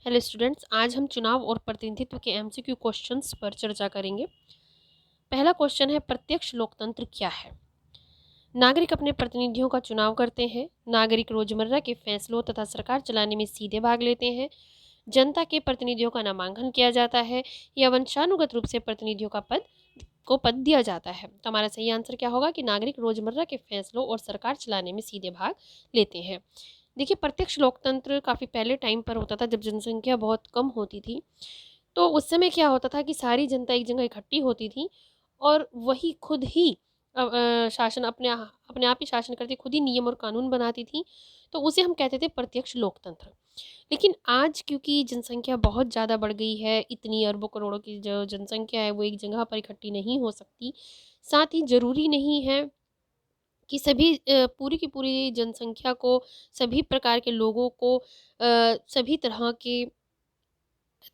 Hello students, आज हम चुनाव और प्रतिनिधित्व के एमसीक्यू क्वेश्चंस पर चर्चा करेंगे। पहला क्वेश्चन है, प्रत्यक्ष लोकतंत्र क्या है। नागरिक अपने प्रतिनिधियों का चुनाव करते हैं। नागरिक रोजमर्रा के फैसलों तथा सरकार चलाने में सीधे भाग लेते हैं। जनता के प्रतिनिधियों का नामांकन किया जाता है या वंशानुगत रूप से प्रतिनिधियों का पद दिया जाता है। तो हमारा सही आंसर क्या होगा कि नागरिक रोजमर्रा के फैसलों और सरकार चलाने में सीधे भाग लेते हैं। देखिए, प्रत्यक्ष लोकतंत्र काफ़ी पहले टाइम पर होता था, जब जनसंख्या बहुत कम होती थी। तो उस समय क्या होता था कि सारी जनता एक जगह इकट्ठी होती थी और वही खुद ही शासन अपने आप ही शासन करती, खुद ही नियम और कानून बनाती थी। तो उसे हम कहते थे प्रत्यक्ष लोकतंत्र। लेकिन आज क्योंकि जनसंख्या बहुत ज़्यादा बढ़ गई है, इतनी अरबों करोड़ों की जो जनसंख्या है वो एक जगह पर इकट्ठी नहीं हो सकती। साथ ही ज़रूरी नहीं है कि सभी पूरी की पूरी जनसंख्या को, सभी प्रकार के लोगों को सभी तरह के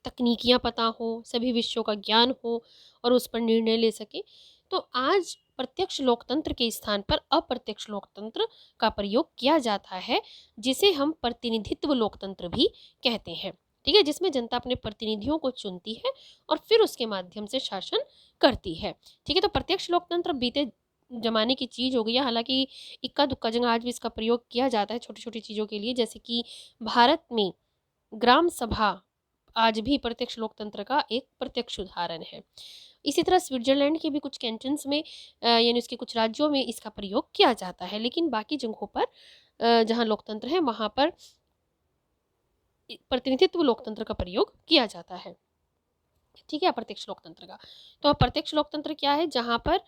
तकनीकियाँ पता हो, सभी विषयों का ज्ञान हो और उस पर निर्णय ले सके। तो आज प्रत्यक्ष लोकतंत्र के स्थान पर अप्रत्यक्ष लोकतंत्र का प्रयोग किया जाता है, जिसे हम प्रतिनिधित्व लोकतंत्र भी कहते हैं। ठीक है, जिसमें जनता अपने प्रतिनिधियों को चुनती है और फिर उसके माध्यम से शासन करती है। ठीक है, तो प्रत्यक्ष लोकतंत्र बीते जमाने की चीज़ हो गई है। हालांकि इक्का दुक्का जगह आज भी इसका प्रयोग किया जाता है छोटी छोटी चीज़ों के लिए, जैसे कि भारत में ग्राम सभा आज भी प्रत्यक्ष लोकतंत्र का एक प्रत्यक्ष उदाहरण है। इसी तरह स्विट्जरलैंड के भी कुछ कैंटन्स में यानी उसके कुछ राज्यों में इसका प्रयोग किया जाता है, लेकिन बाकी जगहों पर जहाँ लोकतंत्र है वहाँ पर प्रतिनिधित्व लोकतंत्र का प्रयोग किया जाता है। ठीक है, अप्रत्यक्ष लोकतंत्र का। तो अप्रत्यक्ष लोकतंत्र क्या है, जहाँ पर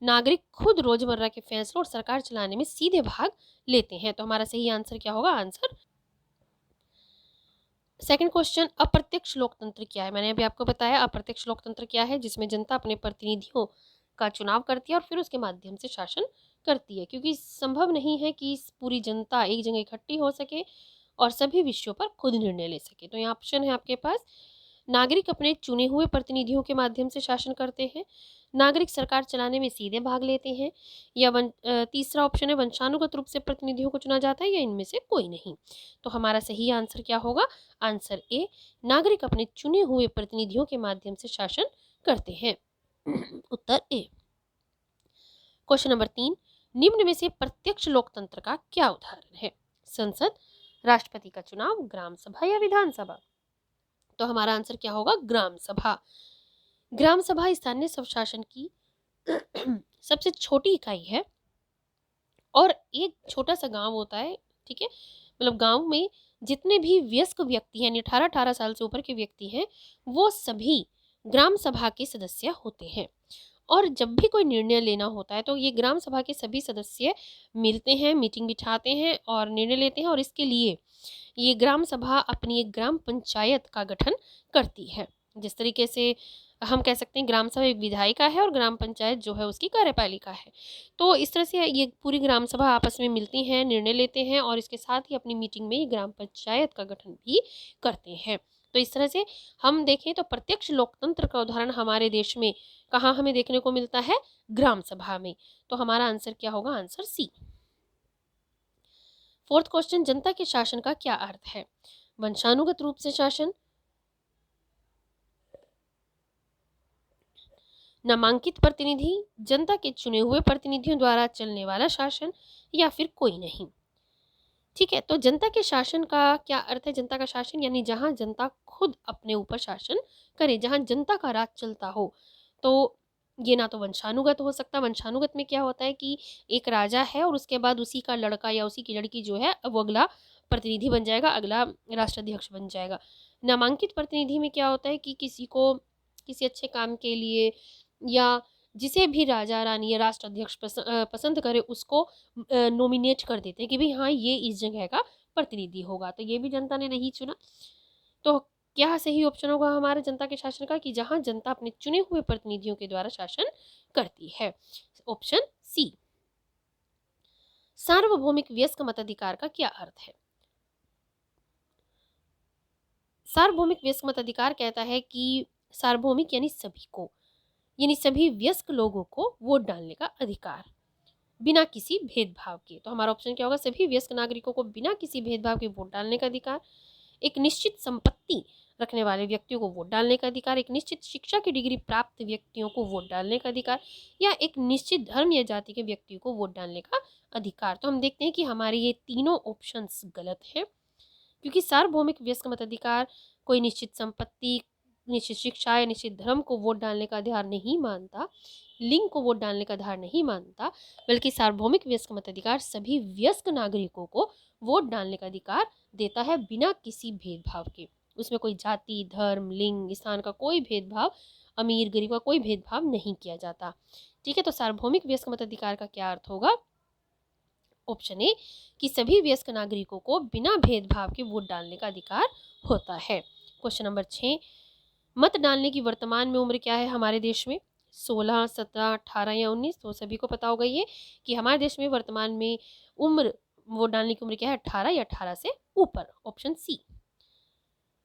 नागरिक खुद रोजमर्रा के फैसलों और सरकार चलाने में सीधे भाग लेते हैं। तो हमारा सही आंसर क्या होगा, आंसर सेकंड क्वेश्चन, अप्रत्यक्ष लोकतंत्र क्या है। मैंने अभी आपको बताया अप्रत्यक्ष लोकतंत्र क्या है, जिसमें जनता अपने प्रतिनिधियों का चुनाव करती है और फिर उसके माध्यम से शासन करती है, क्योंकि संभव नहीं है कि पूरी जनता एक जगह इकट्ठी हो सके और सभी विषयों पर खुद निर्णय ले सके। तो यहाँ ऑप्शन है आपके पास, नागरिक अपने चुने हुए प्रतिनिधियों के माध्यम से शासन करते हैं, नागरिक सरकार चलाने में सीधे भाग लेते हैं, या तीसरा ऑप्शन है वंशानुगत रूप से प्रतिनिधियों को चुना जाता है, या इनमें से कोई नहीं। तो हमारा सही आंसर क्या होगा, आंसर ए, नागरिक अपने चुने हुए प्रतिनिधियों के माध्यम से शासन करते हैं। उत्तर ए। क्वेश्चन नंबर 3, निम्न में से प्रत्यक्ष लोकतंत्र का क्या उदाहरण है। संसद, राष्ट्रपति का चुनाव, ग्राम सभा या विधानसभा। तो हमारा आंसर क्या होगा, ग्राम सभा। ग्राम सभा स्थानीय स्वशासन की सबसे छोटी इकाई है और एक छोटा सा गांव होता है। ठीक है, मतलब गांव में जितने भी वयस्क व्यक्ति हैं, यानी 18 साल से ऊपर के व्यक्ति हैं, वो सभी ग्राम सभा के सदस्य होते हैं। और जब भी कोई निर्णय लेना होता है तो ये ग्राम सभा के सभी सदस्य मिलते हैं, मीटिंग बिठाते हैं और निर्णय लेते हैं, और इसके लिए ये ग्राम सभा अपनी एक ग्राम पंचायत का गठन करती है। जिस तरीके से हम कह सकते हैं ग्राम सभा एक विधायिका है और ग्राम पंचायत जो है उसकी कार्यपालिका है। तो इस तरह से ये पूरी ग्राम सभा आपस में मिलती हैं, निर्णय लेते हैं और इसके साथ ही अपनी मीटिंग में ये ग्राम पंचायत का गठन भी करते हैं। तो इस तरह से हम देखें तो प्रत्यक्ष लोकतंत्र का उदाहरण हमारे देश में कहाँ हमें देखने को मिलता है, ग्राम सभा में। तो हमारा आंसर क्या होगा, आंसर सी। फोर्थ क्वेश्चन, जनता के शासन का क्या अर्थ है। वंशानुगत रूप से शासन, नामांकित प्रतिनिधि, जनता के चुने हुए प्रतिनिधियों द्वारा चलने वाला शासन, या फिर कोई नहीं। ठीक है, तो जनता के शासन का क्या अर्थ है। जनता का शासन यानी जहां जनता खुद अपने ऊपर शासन करे, जहां जनता का राज चलता हो। तो ये ना तो वंशानुगत हो सकता, वंशानुगत में क्या होता है कि एक राजा है और उसके बाद उसी का लड़का या उसी की लड़की जो है वो अगला प्रतिनिधि बन जाएगा, अगला राष्ट्राध्यक्ष बन जाएगा। नामांकित प्रतिनिधि में क्या होता है कि किसी को किसी अच्छे काम के लिए या जिसे भी राजा रानी या राष्ट्राध्यक्ष पसंद करे उसको नॉमिनेट कर देते हैं कि भाई हाँ ये इस जगह का प्रतिनिधि होगा। तो ये भी जनता ने नहीं चुना। तो क्या सही ऑप्शन होगा हमारे जनता के शासन का, कि जहां जनता अपने चुने हुए प्रतिनिधियों के द्वारा शासन करती है। Option C. सार्वभौमिक वयस्क मताधिकार का क्या अर्थ है। सार्वभौमिक वयस्क मताधिकार कहता है कि सार्वभौमिक यानी सभी को, यानी सभी वयस्क लोगों को वोट डालने का अधिकार बिना किसी भेदभाव के। तो हमारा ऑप्शन क्या होगा, सभी वयस्क नागरिकों को बिना किसी भेदभाव के वोट डालने का अधिकार। एक निश्चित संपत्ति रखने वाले व्यक्तियों को वोट डालने का अधिकार, एक निश्चित शिक्षा की डिग्री प्राप्त व्यक्तियों को वोट डालने का अधिकार, या एक निश्चित धर्म या जाति के व्यक्तियों को वोट डालने का अधिकार। तो हम देखते हैं कि हमारे ये तीनों ऑप्शंस गलत हैं, क्योंकि सार्वभौमिक वयस्क मताधिकार कोई निश्चित संपत्ति, निश्चित शिक्षा या निश्चित धर्म को वोट डालने का अधिकार नहीं मानता, लिंग को वोट डालने का अधिकार नहीं मानता, बल्कि सार्वभौमिक वयस्क मताधिकार सभी वयस्क नागरिकों को वोट डालने का अधिकार देता है बिना किसी भेदभाव के। उसमें कोई जाति, धर्म, लिंग, स्थान का कोई भेदभाव, अमीर गरीब का कोई भेदभाव नहीं किया जाता। ठीक है, तो सार्वभौमिक वयस्क मताधिकार का क्या अर्थ होगा? ऑप्शन ए कि सभी वयस्क नागरिकों को बिना भेदभाव के वोट डालने का अधिकार होता है। क्वेश्चन नंबर 6, मत डालने की वर्तमान में उम्र क्या है हमारे देश में? 16, 17, 18 या 19? तो सभी को पता होगा ये कि हमारे देश में वर्तमान में उम्र, वोट डालने की उम्र क्या है? 18 या 18 से ऊपर। Option C.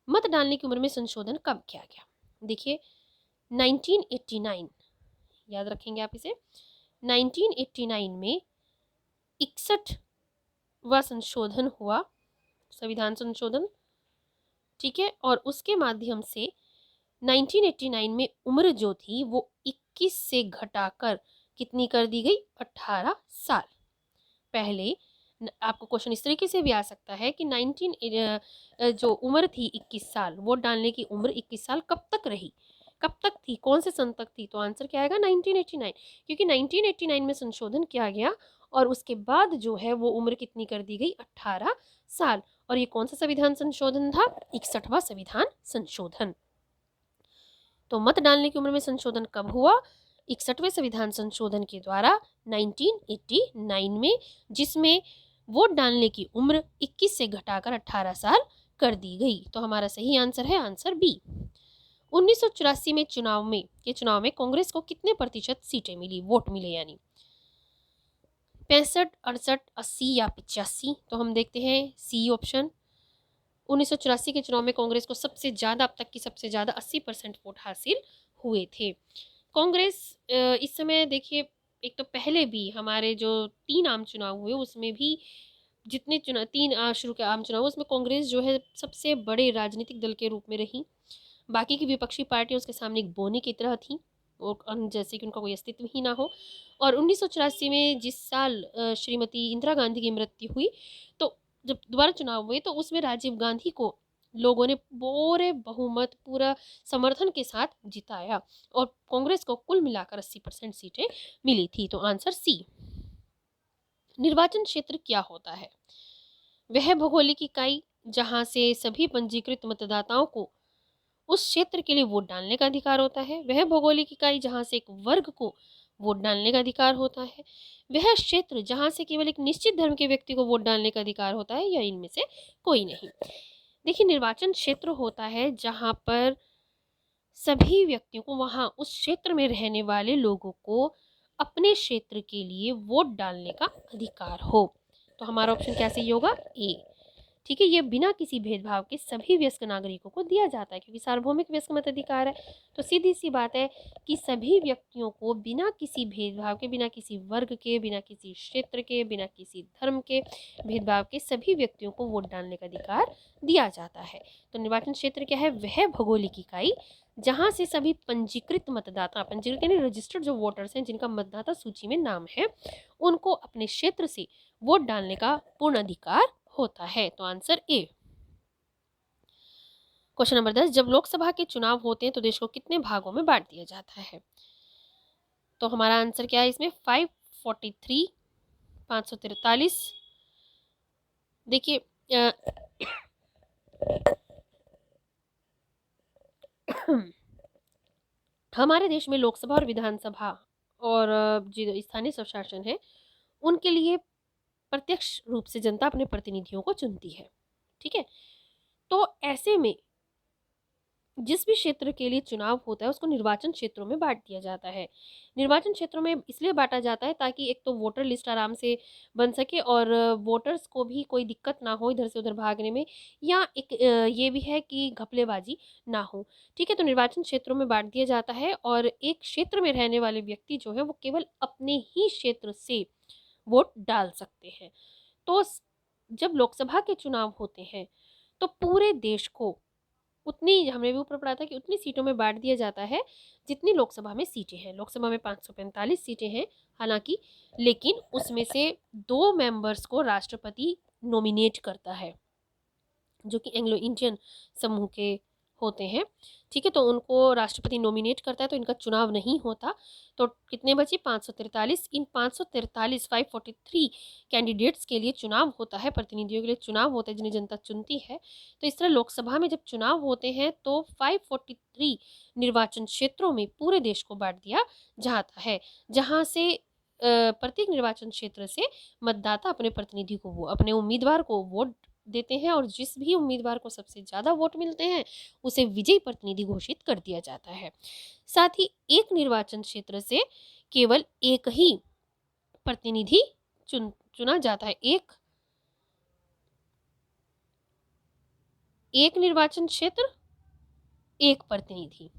मत डालने की उम्र में संशोधन कब किया गया? देखिए 1989, याद रखेंगे आप इसे, 1989 में 61वां संशोधन हुआ, संविधान संशोधन। ठीक है, और उसके माध्यम से 1989 में उम्र जो थी वो 21 से घटाकर कितनी कर दी गई? 18 साल। पहले आपको क्वेश्चन इस तरीके से भी आ सकता है कि जो उम्र थी 21 साल, वोट डालने की उम्र 21 साल कब तक रही, कब तक थी, कौन से सन तक थी? तो आंसर क्या आएगा? 1989, क्योंकि 1989 में संशोधन किया गया और उसके बाद जो है वो उम्र कितनी कर दी गई? 18 साल। और ये कौन सा संविधान संशोधन था? 61वां संविधान संशोधन। तो मत डालने की उम्र में संशोधन कब हुआ? 61वें संविधान संशोधन के द्वारा 1989 में, जिसमें वोट डालने की उम्र 21 से घटाकर 18 साल कर दी गई। तो हमारा सही आंसर है आंसर बी। 1984 में चुनाव में कांग्रेस को कितने प्रतिशत सीटें मिली, वोट मिले यानी? 65, 68, 80 या 85? तो हम देखते हैं सी ऑप्शन। 1984 के चुनाव में कांग्रेस को सबसे ज़्यादा, अब तक की सबसे ज़्यादा 80% वोट हासिल हुए थे। कांग्रेस इस समय देखिए, एक तो पहले भी हमारे जो 3 आम चुनाव हुए उसमें भी जितने चुनाव 3 शुरू के आम चुनाव, उसमें कांग्रेस जो है सबसे बड़े राजनीतिक दल के रूप में रही। बाकी की विपक्षी पार्टियां उसके सामने एक बोने की तरह थी, और जैसे कि उनका कोई अस्तित्व ही ना हो। और 1984 में जिस साल श्रीमती इंदिरा गांधी की मृत्यु हुई, तो जब दोबारा चुनाव हुए तो उसमें राजीव गांधी को लोगों ने पूरे बहुमत, पूरा समर्थन के साथ जिताया और कांग्रेस को कुल मिलाकर 80% सीटें मिली थी। तो आंसर सी। निर्वाचन क्षेत्र क्या होता है? वह भौगोलिक इकाई जहां से सभी पंजीकृत मतदाताओं को उस क्षेत्र के लिए वोट डालने का अधिकार होता है। वह भौगोलिक इकाई जहां से एक वर्ग को वोट डालने का अधिकार होता है। वह क्षेत्र जहां से केवल एक निश्चित धर्म के व्यक्ति को वोट डालने का अधिकार होता है, या इनमें से कोई नहीं? देखिए, निर्वाचन क्षेत्र होता है जहां पर सभी व्यक्तियों को, वहां उस क्षेत्र में रहने वाले लोगों को अपने क्षेत्र के लिए वोट डालने का अधिकार हो। तो हमारा ऑप्शन क्या सही होगा? ए। ठीक है, ये बिना किसी भेदभाव के सभी वयस्क नागरिकों को दिया जाता है, क्योंकि सार्वभौमिक वयस्क मताधिकार है। तो सीधी सी बात है कि सभी व्यक्तियों को बिना किसी भेदभाव के, बिना किसी वर्ग के, बिना किसी क्षेत्र के, बिना किसी धर्म के भेदभाव के सभी व्यक्तियों को वोट डालने का अधिकार दिया जाता है। तो निर्वाचन क्षेत्र क्या है? वह भौगोलिक इकाई जहां से सभी पंजीकृत मतदाता, पंजीकृत यानी रजिस्टर्ड जो वोटर्स हैं, जिनका मतदाता सूची में नाम है, उनको अपने क्षेत्र से वोट डालने का पूर्ण अधिकार होता है। तो आंसर ए। क्वेश्चन नंबर 10, जब लोकसभा के चुनाव होते हैं तो देश को कितने भागों में बांट दिया जाता है? तो हमारा आंसर क्या है इसमें? 543, 543। देखिए हमारे देश में लोकसभा और विधानसभा और जो स्थानीय स्वशासन है, उनके लिए प्रत्यक्ष रूप से जनता अपने प्रतिनिधियों को चुनती है। ठीक है, तो ऐसे में जिस भी क्षेत्र के लिए चुनाव होता है उसको निर्वाचन क्षेत्रों में बांट दिया जाता है। निर्वाचन क्षेत्रों में इसलिए बांटा जाता है ताकि एक तो वोटर लिस्ट आराम से बन सके और वोटर्स को भी कोई दिक्कत ना हो इधर से उधर भागने में, या एक ये भी है कि घपलेबाजी ना हो। ठीक है, तो निर्वाचन क्षेत्रों में बांट दिया जाता है और एक क्षेत्र में रहने वाले व्यक्ति जो है वो केवल अपने ही क्षेत्र से वोट डाल सकते हैं। तो जब लोकसभा के चुनाव होते हैं तो पूरे देश को उतनी, हमने भी ऊपर पढ़ा था कि उतनी सीटों में बांट दिया जाता है जितनी लोकसभा में सीटें हैं। लोकसभा में 545 सीटें हैं हालांकि, लेकिन उसमें से 2 मेंबर्स को राष्ट्रपति नॉमिनेट करता है जो कि एंग्लो इंडियन समूह के होते हैं। ठीक है, तो उनको राष्ट्रपति नॉमिनेट करता है, तो इनका चुनाव नहीं होता। तो कितने बचे? 543। इन 543 543 कैंडिडेट्स के लिए चुनाव होता है, प्रतिनिधियों के लिए चुनाव होता है जिन्हें जनता चुनती है। तो इस तरह लोकसभा में जब चुनाव होते हैं तो 543 निर्वाचन क्षेत्रों में पूरे देश को बांट दिया जाता है, जहाँ से प्रत्येक निर्वाचन क्षेत्र से मतदाता अपने प्रतिनिधि को, वो अपने उम्मीदवार को वोट देते हैं, और जिस भी उम्मीदवार को सबसे ज़्यादा वोट मिलते हैं उसे विजयी प्रतिनिधि घोषित कर दिया जाता है। साथ ही एक निर्वाचन क्षेत्र से केवल एक ही प्रतिनिधि चुना जाता है। एक निर्वाचन क्षेत्र, एक प्रतिनिधि।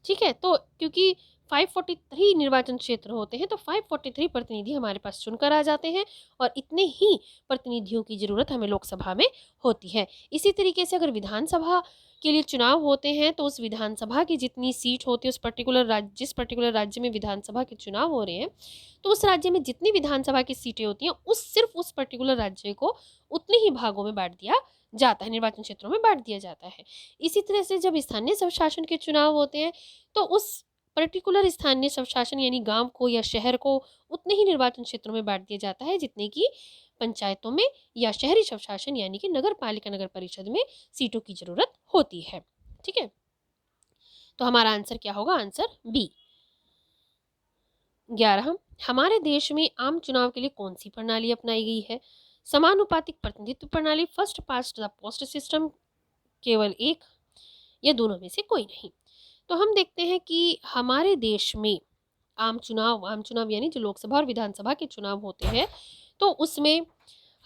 ठीक है, तो क्योंकि 543 निर्वाचन क्षेत्र होते हैं तो 543 प्रतिनिधि हमारे पास चुनकर आ जाते हैं, और इतने ही प्रतिनिधियों की जरूरत हमें लोकसभा में होती है। इसी तरीके से अगर विधानसभा के लिए चुनाव होते हैं तो उस विधानसभा की जितनी सीट होती है, उस पर्टिकुलर राज्य, जिस पर्टिकुलर राज्य में विधानसभा के चुनाव हो रहे हैं, तो उस राज्य में जितनी विधानसभा की सीटें होती हैं सिर्फ उस पर्टिकुलर राज्य को उतने ही भागों में बांट दिया जाता है, निर्वाचन क्षेत्रों में बांट दिया जाता है। इसी तरह से जब स्थानीय स्वशासन के चुनाव होते हैं तो उस पर्टिकुलर स्थानीय स्वशासन यानी गांव को या शहर को उतने ही निर्वाचन क्षेत्रों में बांट दिया जाता है जितने की पंचायतों में या शहरी स्वशासन यानी कि नगर पालिका, नगर परिषद में सीटों की जरूरत होती है। ठीक है, तो हमारा आंसर क्या होगा? Answer B. 11, हमारे देश में आम चुनाव के लिए कौन सी प्रणाली अपनाई गई है? समानुपातिक प्रतिनिधित्व प्रणाली, first past the post system, केवल एक, या दोनों में से कोई नहीं। तो हम देखते हैं कि हमारे देश में आम चुनाव यानी जो लोकसभा और विधानसभा के चुनाव होते हैं तो उसमें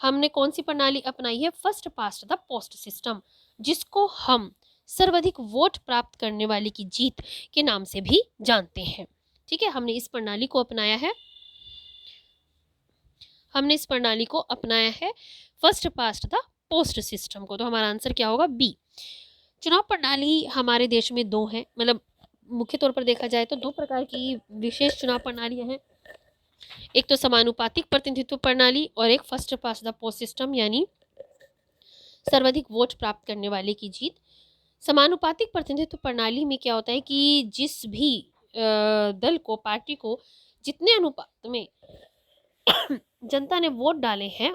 हमने कौन सी प्रणाली अपनाई है? First past the post system, जिसको हम सर्वाधिक वोट प्राप्त करने वाले की जीत के नाम से भी जानते हैं। ठीक है, हमने इस प्रणाली को अपनाया है first past the post system को। तो हमारा आंसर क्या होगा? बी। चुनाव प्रणाली हमारे देश में 2 है, मतलब मुख्य तौर पर देखा जाए तो 2 प्रकार की विशेष चुनाव प्रणालियां हैं। एक तो समानुपातिक प्रतिनिधित्व प्रणाली और एक first past the post system यानी सर्वाधिक वोट प्राप्त करने वाले की जीत। समानुपातिक प्रतिनिधित्व प्रणाली में क्या होता है कि जिस भी दल को, पार्टी को जितने अनुपात में जनता ने वोट डाले हैं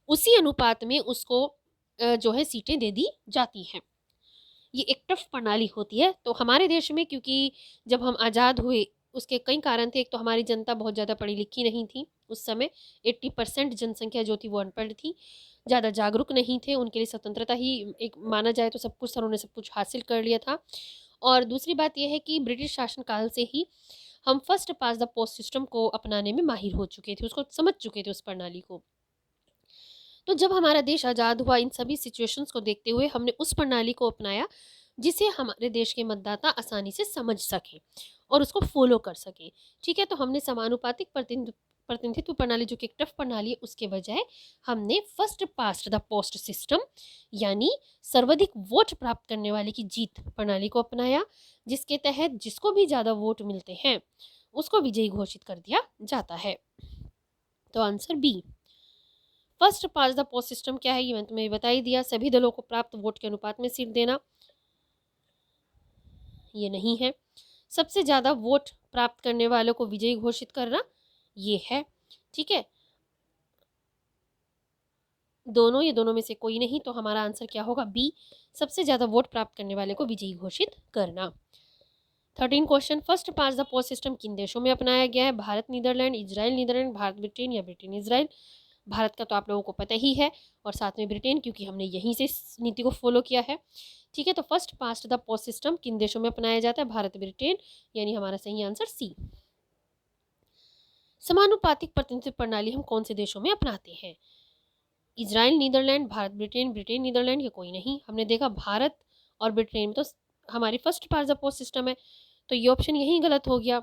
उसी अनुपात में उसको जो है सीटें दे दी जाती हैं। ये एक टफ प्रणाली होती है। तो हमारे देश में क्योंकि जब हम आज़ाद हुए उसके कई कारण थे। एक तो हमारी जनता बहुत ज़्यादा पढ़ी लिखी नहीं थी उस समय, 80% जनसंख्या जो थी वो अनपढ़ थी, ज़्यादा जागरूक नहीं थे, उनके लिए स्वतंत्रता ही एक माना जाए तो सब कुछ, उन्होंने सब कुछ हासिल कर लिया था। और दूसरी बात यह है कि ब्रिटिश शासनकाल से ही हम first past the post system को अपनाने में माहिर हो चुके थे, उसको समझ चुके थे उस प्रणाली को। तो जब हमारा देश आज़ाद हुआ, इन सभी सिचुएशंस को देखते हुए हमने उस प्रणाली को अपनाया जिसे हमारे देश के मतदाता आसानी से समझ सके और उसको फॉलो कर सके। ठीक है, तो हमने समानुपातिक प्रतिनिधित्व प्रणाली जो कि एक टफ प्रणाली है उसके बजाय हमने first past the post system यानी सर्वाधिक वोट प्राप्त करने वाले की जीत प्रणाली को अपनाया, जिसके तहत जिसको भी ज़्यादा वोट मिलते हैं उसको विजयी घोषित कर दिया जाता है। तो answer B. First past the post system क्या है ये मैंने तुम्हें बता ही दिया, सभी दलों को प्राप्त वोट के अनुपात में सीट देना, ये नहीं है। सबसे ज़्यादा वोट प्राप्त करने वालों को विजयी घोषित करना, ये है। ठीक है, दोनों, ये दोनों में से कोई नहीं, तो हमारा आंसर क्या होगा? बी, सबसे ज़्यादा वोट प्राप्त करने वाले को विजयी घोषित करना। 13 question, first past the post system किन देशों में अपनाया गया है? Bharat, Netherlands, Israel, Netherlands, Bharat Britain या ब्रिटेन इजराइल। भारत का तो आप लोगों को पता ही है, और साथ में ब्रिटेन, क्योंकि हमने यहीं से इस नीति को फॉलो किया है। ठीक है, तो first past the post system किन देशों में अपनाया जाता है? भारत, ब्रिटेन, यानी हमारा सही आंसर सी। समानुपातिक प्रतिनिधित्व प्रणाली हम कौन से देशों में अपनाते हैं? Israel, Netherlands, Bharat, Britain, Britain, Netherlands, या कोई नहीं। हमने देखा भारत और ब्रिटेन में तो हमारी first past the post system है, तो ये ऑप्शन यही गलत हो गया।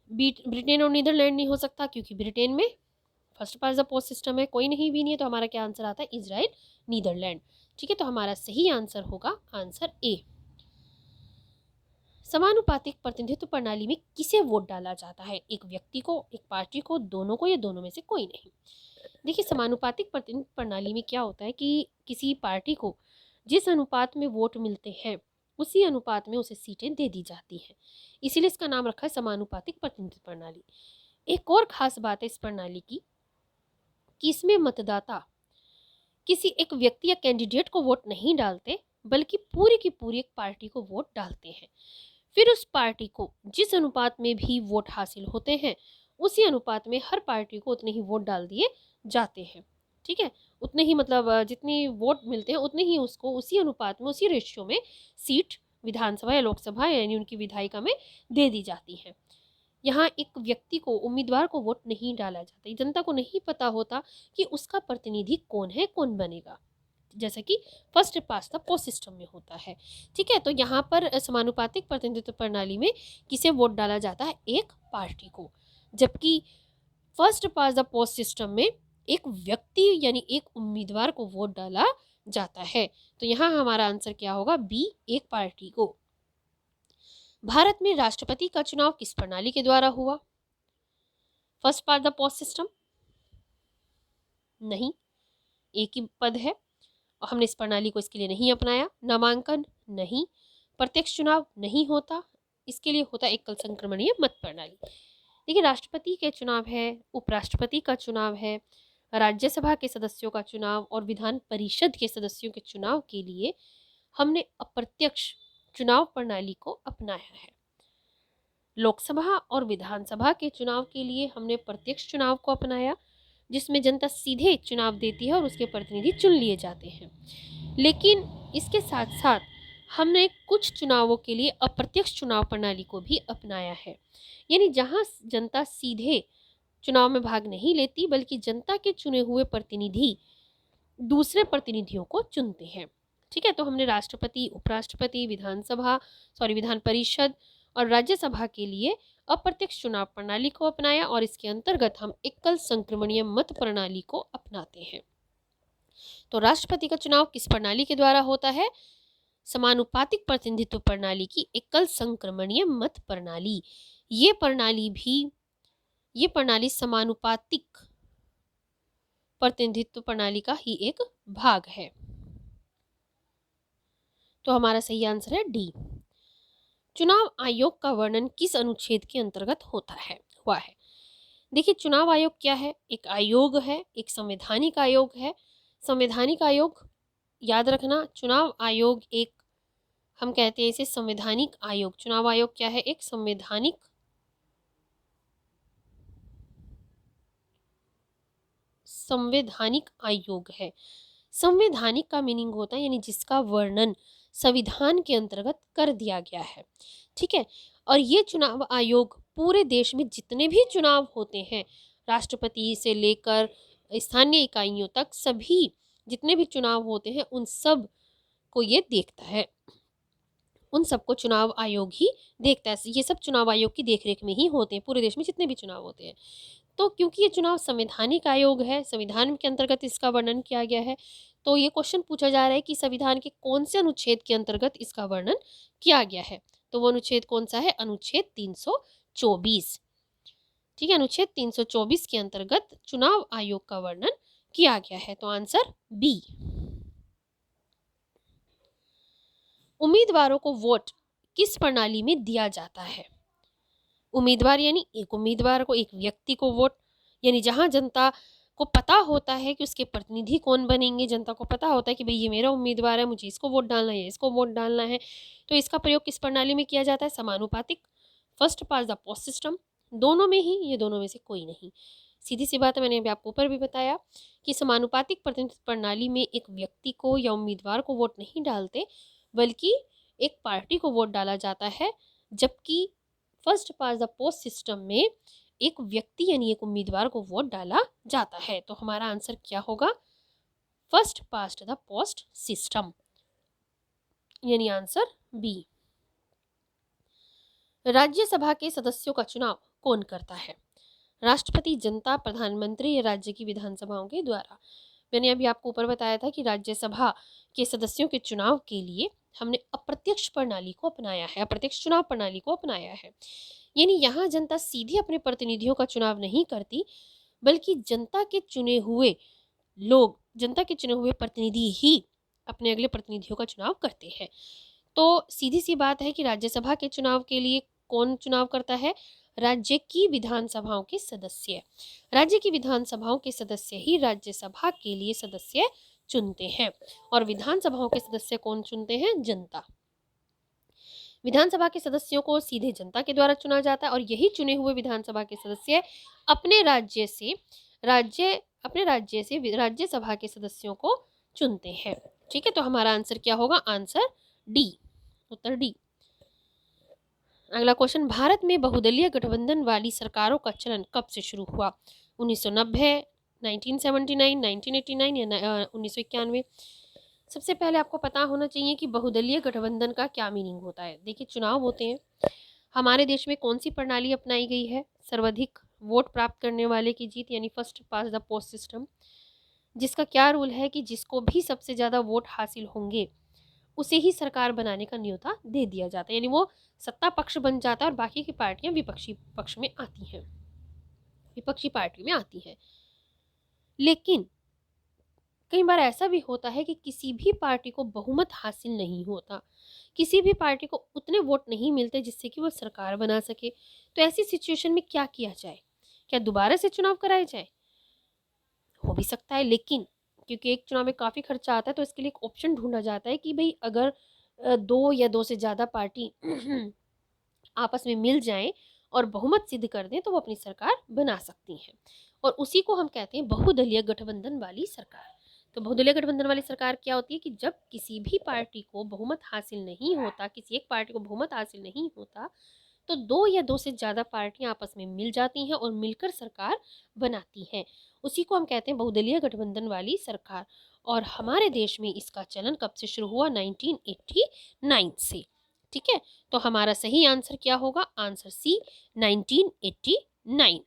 ब्रिटेन और नीदरलैंड नहीं हो सकता क्योंकि ब्रिटेन में first past the post system है, कोई नहीं भी नहीं है, तो हमारा क्या आंसर आता है, इजराइल, नीदरलैंड। ठीक है, तो हमारा सही आंसर होगा आंसर ए। समानुपातिक प्रतिनिधित्व प्रणाली में किसे वोट डाला जाता है, एक व्यक्ति को, एक पार्टी को, दोनों को, या दोनों में से कोई नहीं। देखिए, समानुपातिक प्रतिनिधित्व प्रणाली में क्या होता है कि किसी पार्टी को जिस अनुपात में वोट मिलते हैं उसी अनुपात में उसे सीटें दे दी जाती हैं, इसीलिए इसका नाम रखा है समानुपातिक प्रतिनिधित्व प्रणाली। एक और खास बात है इस प्रणाली की कि इसमें मतदाता किसी एक व्यक्ति या कैंडिडेट को वोट नहीं डालते, बल्कि पूरी की पूरी एक पार्टी को वोट डालते हैं। फिर उस पार्टी को जिस अनुपात में भी वोट हासिल होते हैं उसी अनुपात में हर पार्टी को उतने ही वोट डाल दिए जाते हैं। ठीक है, उतने ही मतलब जितनी वोट मिलते हैं उतने ही उसको उसी अनुपात में, उसी रेशियो में सीट विधानसभा या लोकसभा यानी उनकी विधायिका में दे दी जाती है। यहाँ एक व्यक्ति को, उम्मीदवार को वोट नहीं डाला जाता, जनता को नहीं पता होता कि उसका प्रतिनिधि कौन है, कौन बनेगा, जैसा कि first past the post system में होता है। ठीक है, तो यहाँ पर समानुपातिक प्रतिनिधित्व प्रणाली में किसे वोट डाला जाता है, एक पार्टी को, जबकि first past the post system में एक व्यक्ति यानी एक उम्मीदवार को वोट डाला जाता है। तो यहाँ हमारा आंसर क्या होगा, बी, एक पार्टी को। भारत में राष्ट्रपति का चुनाव किस प्रणाली के द्वारा हुआ, first past the post system, नहीं, एक ही पद है और हमने इस प्रणाली को इसके लिए नहीं अपनाया। नामांकन, नहीं। प्रत्यक्ष चुनाव नहीं होता, इसके लिए होता एकल संक्रमणीय मत प्रणाली। देखिए, राष्ट्रपति के चुनाव है, उपराष्ट्रपति का चुनाव है, राज्यसभा के सदस्यों का चुनाव और विधान परिषद के सदस्यों के चुनाव के लिए हमने अप्रत्यक्ष चुनाव प्रणाली को अपनाया है। लोकसभा और विधानसभा के चुनाव के लिए हमने प्रत्यक्ष चुनाव को अपनाया, जिसमें जनता सीधे चुनाव देती है और उसके प्रतिनिधि चुन लिए जाते हैं। लेकिन इसके साथ साथ हमने कुछ चुनावों के लिए अप्रत्यक्ष चुनाव प्रणाली को भी अपनाया है, यानी जहां जनता सीधे चुनाव में भाग नहीं लेती, बल्कि जनता के चुने हुए प्रतिनिधि दूसरे प्रतिनिधियों को चुनते हैं। ठीक है, तो हमने राष्ट्रपति, उपराष्ट्रपति, विधान परिषद और राज्यसभा के लिए अप्रत्यक्ष चुनाव प्रणाली को अपनाया और इसके अंतर्गत हम एकल संक्रमणीय मत प्रणाली को अपनाते हैं। तो राष्ट्रपति का चुनाव किस प्रणाली के द्वारा होता है, समानुपातिक प्रतिनिधित्व प्रणाली की एकल संक्रमणीय मत प्रणाली। ये प्रणाली समानुपातिक प्रतिनिधित्व प्रणाली का ही एक भाग है। तो हमारा सही आंसर है डी। चुनाव आयोग का वर्णन किस अनुच्छेद के अंतर्गत हुआ है। देखिए, चुनाव आयोग क्या है, एक आयोग है, एक संवैधानिक आयोग है। संवैधानिक आयोग याद रखना, चुनाव आयोग एक, हम कहते हैं इसे संवैधानिक आयोग। चुनाव आयोग क्या है, एक संवैधानिक आयोग है। संवैधानिक का मीनिंग होता है यानी जिसका वर्णन संविधान के अंतर्गत कर दिया गया है। ठीक है, और ये चुनाव आयोग पूरे देश में जितने भी चुनाव होते हैं, राष्ट्रपति से लेकर स्थानीय इकाइयों तक, सभी जितने भी चुनाव होते हैं उन सब को ये देखता है, उन सबको चुनाव आयोग ही देखता है। ये सब चुनाव आयोग की देखरेख में ही होते हैं, पूरे देश में जितने भी चुनाव होते हैं। तो क्योंकि ये चुनाव संवैधानिक आयोग है, संविधान के अंतर्गत इसका वर्णन किया गया है, तो ये क्वेश्चन पूछा जा रहा है कि संविधान के कौन से अनुच्छेद के अंतर्गत इसका वर्णन किया गया है। तो वो अनुच्छेद कौन सा है, अनुच्छेद 324। ठीक है, अनुच्छेद 324 के अंतर्गत चुनाव आयोग का वर्णन किया गया है। तो आंसर बी। उम्मीदवारों को वोट किस प्रणाली में दिया जाता है। उम्मीदवार यानी एक उम्मीदवार को, एक व्यक्ति को वोट, यानी जहां जनता को पता होता है कि उसके प्रतिनिधि कौन बनेंगे, जनता को पता होता है कि भाई ये मेरा उम्मीदवार है, मुझे इसको वोट डालना है, इसको वोट डालना है। तो इसका प्रयोग किस प्रणाली में किया जाता है, समानुपातिक, first past the post system, दोनों में ही, ये दोनों में से कोई नहीं। सीधी सी बात है, मैंने अभी आपको ऊपर भी बताया कि समानुपातिक प्रतिनिधित्व प्रणाली में एक व्यक्ति को या उम्मीदवार को वोट नहीं डालते, बल्कि एक पार्टी को वोट डाला जाता है, जबकि first past the post system में एक व्यक्ति यानी एक उम्मीदवार को वोट डाला जाता है। तो हमारा आंसर क्या होगा, first past the post system, यानी आंसर बी। राज्यसभा के सदस्यों का चुनाव कौन करता है। राष्ट्रपति, जनता, प्रधानमंत्री या राज्य की विधानसभाओं के द्वारा। मैंने अभी आपको ऊपर बताया था कि राज्यसभा के सदस्यों के चुनाव के लिए हमने अप्रत्यक्ष प्रणाली को अपनाया है, अप्रत्यक्ष चुनाव प्रणाली को अपनाया है। यानी यहाँ जनता सीधे अपने प्रतिनिधियों का चुनाव नहीं करती, बल्कि जनता के चुने हुए लोग, जनता के चुने हुए प्रतिनिधि ही अपने अगले प्रतिनिधियों का चुनाव करते हैं। तो सीधी सी बात है कि राज्यसभा के चुनाव के लिए कौन चुनाव करता है? राज्य की विधानसभाओं के सदस्य। राज्य की विधानसभाओं के सदस्य ही राज्यसभा के लिए सदस्य चुनते हैं। और विधानसभाओं के सदस्य कौन चुनते हैं? जनता। विधानसभा के सदस्यों को सीधे जनता के द्वारा चुना जाता है और यही चुने हुए विधानसभा के सदस्य अपने राज्य से राज्यसभा के सदस्यों को चुनते हैं। ठीक है, तो हमारा आंसर क्या होगा? आंसर डी, उत्तर डी। अगला क्वेश्चन, भारत में बहुदलीय गठबंधन वाली सरकारों का चलन कब से शुरू हुआ? 1990, 1979, 1989 या 1991? सबसे पहले आपको पता होना चाहिए कि बहुदलीय गठबंधन का क्या मीनिंग होता है। देखिए, चुनाव होते हैं, हमारे देश में कौन सी प्रणाली अपनाई गई है? सर्वाधिक वोट प्राप्त करने वाले की जीत, यानी first past the post system, जिसका क्या रूल है कि जिसको भी सबसे ज़्यादा वोट हासिल होंगे उसे ही सरकार बनाने का न्योता दे दिया जाता है, यानी वो सत्ता पक्ष बन जाता है और बाकी की पार्टियां विपक्षी पक्ष में आती हैं, विपक्षी पार्टी में आती हैं। लेकिन कई बार ऐसा भी होता है कि किसी भी पार्टी को बहुमत हासिल नहीं होता, किसी भी पार्टी को उतने वोट नहीं मिलते जिससे कि वो सरकार बना सके। तो ऐसी सिचुएशन में क्या किया जाए? क्या दोबारा से चुनाव कराए जाए? हो भी सकता है, लेकिन क्योंकि एक चुनाव में काफ़ी खर्चा आता है तो इसके लिए एक ऑप्शन ढूंढा जाता है कि भाई अगर दो या दो से ज़्यादा पार्टी आपस में मिल जाएं और बहुमत सिद्ध कर दें तो वो अपनी सरकार बना सकती हैं, और उसी को हम कहते हैं बहुदलीय गठबंधन वाली सरकार। तो बहुदलीय गठबंधन वाली सरकार क्या होती है कि जब किसी भी पार्टी को बहुमत हासिल नहीं होता, किसी एक पार्टी को बहुमत हासिल नहीं होता, तो दो या दो से ज़्यादा पार्टियां आपस में मिल जाती हैं और मिलकर सरकार बनाती हैं। उसी को हम कहते हैं बहुदलीय गठबंधन वाली सरकार। और हमारे देश में इसका चलन कब से शुरू हुआ? 1989 से। ठीक है, तो हमारा सही आंसर क्या होगा? Answer C, 1989।